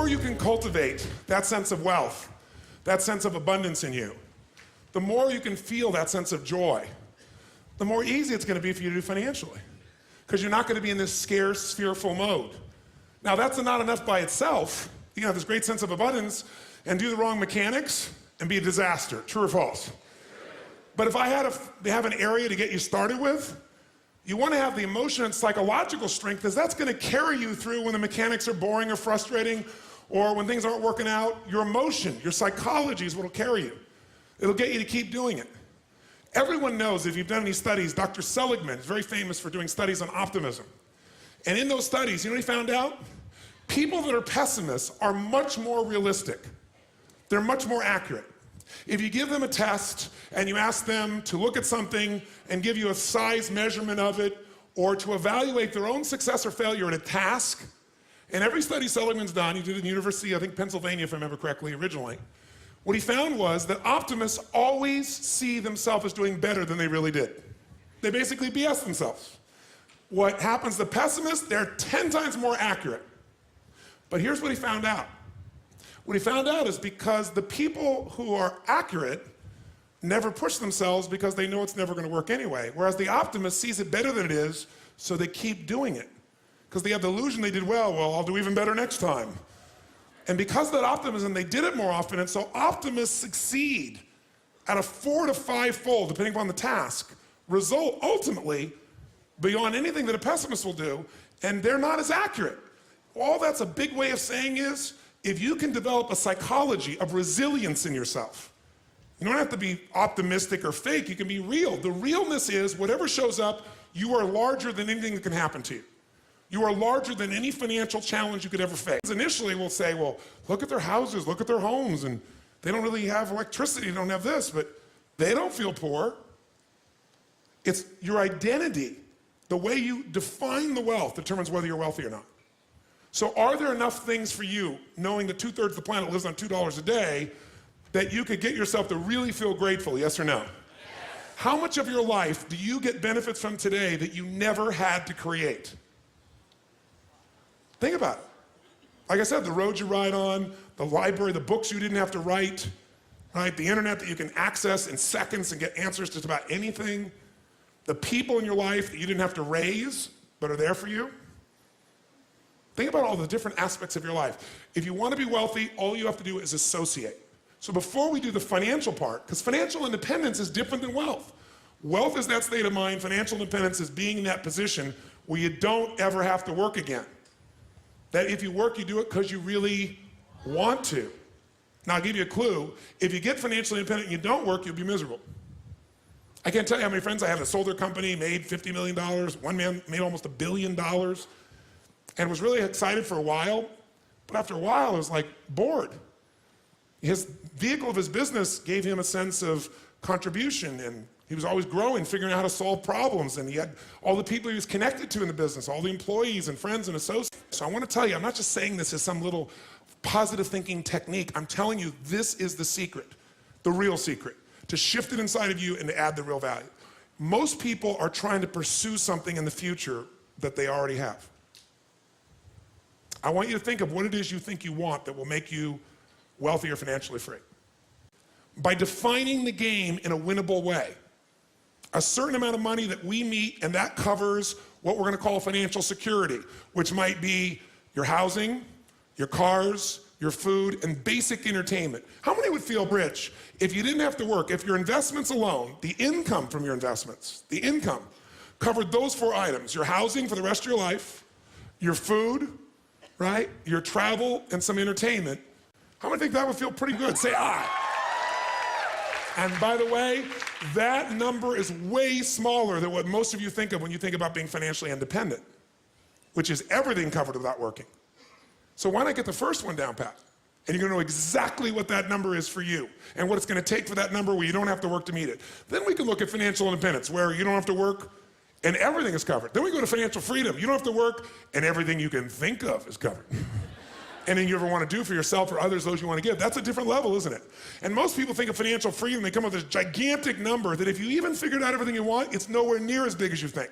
more you can cultivate that sense of wealth, that sense of abundance in you, the more you can feel that sense of joy, the more easy it's going to be for you to do financially. Because you're not going to be in this scarce, fearful mode. Now, that's not enough by itself. You can have this great sense of abundance and do the wrong mechanics and be a disaster. True or false? But if I had to have an area to get you started with, you want to have the emotion and psychological strength, because that's going to carry you through when the mechanics are boring or frustrating, or when things aren't working out. Your emotion, your psychology is what will carry you. It'll get you to keep doing it. Everyone knows, if you've done any studies, Dr. Seligman is very famous for doing studies on optimism. And in those studies, you know what he found out? People that are pessimists are much more realistic. They're much more accurate. If you give them a test and you ask them to look at something and give you a size measurement of it, or to evaluate their own success or failure at a task, and every study Seligman's done, he did it in the University, I think Pennsylvania if I remember correctly originally, what he found was that optimists always see themselves as doing better than they really did. They basically BS themselves. What happens to pessimists, they're 10 times more accurate. But here's what he found out. What he found out is because the people who are accurate never push themselves because they know it's never going to work anyway. Whereas the optimist sees it better than it is, so they keep doing it. Because they have the illusion they did well, I'll do even better next time. And because of that optimism, they did it more often, and so optimists succeed at a 4 to 5-fold, depending upon the task, result ultimately beyond anything that a pessimist will do, and they're not as accurate. All that's a big way of saying is, if you can develop a psychology of resilience in yourself, you don't have to be optimistic or fake, you can be real. The realness is, whatever shows up, you are larger than anything that can happen to you. You are larger than any financial challenge you could ever face. Initially, we'll say, well, look at their houses, look at their homes, and they don't really have electricity, they don't have this, but they don't feel poor. It's your identity. The way you define the wealth determines whether you're wealthy or not. So are there enough things for you, knowing that 2/3 of the planet lives on $2 a day, that you could get yourself to really feel grateful, yes or no? Yes. How much of your life do you get benefits from today that you never had to create? Think about it. Like I said, the roads you ride on, the library, the books you didn't have to write, right? The internet that you can access in seconds and get answers to just about anything. The people in your life that you didn't have to raise, but are there for you. Think about all the different aspects of your life. If you want to be wealthy, all you have to do is associate. So before we do the financial part, because financial independence is different than wealth. Wealth is that state of mind. Financial independence is being in that position where you don't ever have to work again. That if you work, you do it because you really want to. Now, I'll give you a clue. If you get financially independent and you don't work, you'll be miserable. I can't tell you how many friends I have that sold their company, made $50 million. One man made almost $1 billion and was really excited for a while. But after a while, it was like bored. His vehicle of his business gave him a sense of contribution, and he was always growing, figuring out how to solve problems, and he had all the people he was connected to in the business, all the employees and friends and associates. So I want to tell you, I'm not just saying this as some little positive thinking technique. I'm telling you, this is the secret, the real secret, to shift it inside of you and to add the real value. Most people are trying to pursue something in the future that they already have. I want you to think of what it is you think you want that will make you wealthy or financially free. By defining the game in a winnable way, a certain amount of money that we meet, and that covers what we're going to call financial security, which might be your housing, your cars, your food, and basic entertainment. How many would feel rich if you didn't have to work, if your investments alone, the income from your investments, the income, covered those 4 items, your housing for the rest of your life, your food, right, your travel, and some entertainment? How many think that would feel pretty good? Say aye. And by the way, that number is way smaller than what most of you think of when you think about being financially independent, which is everything covered without working. So why not get the first one down pat? And you're going to know exactly what that number is for you and what it's going to take for that number where you don't have to work to meet it. Then we can look at financial independence, where you don't have to work and everything is covered. Then we go to financial freedom. You don't have to work and everything you can think of is covered. Anything you ever want to do for yourself or others, those you want to give. That's a different level, isn't it? And most people think of financial freedom, they come up with this gigantic number that if you even figured out everything you want, it's nowhere near as big as you think.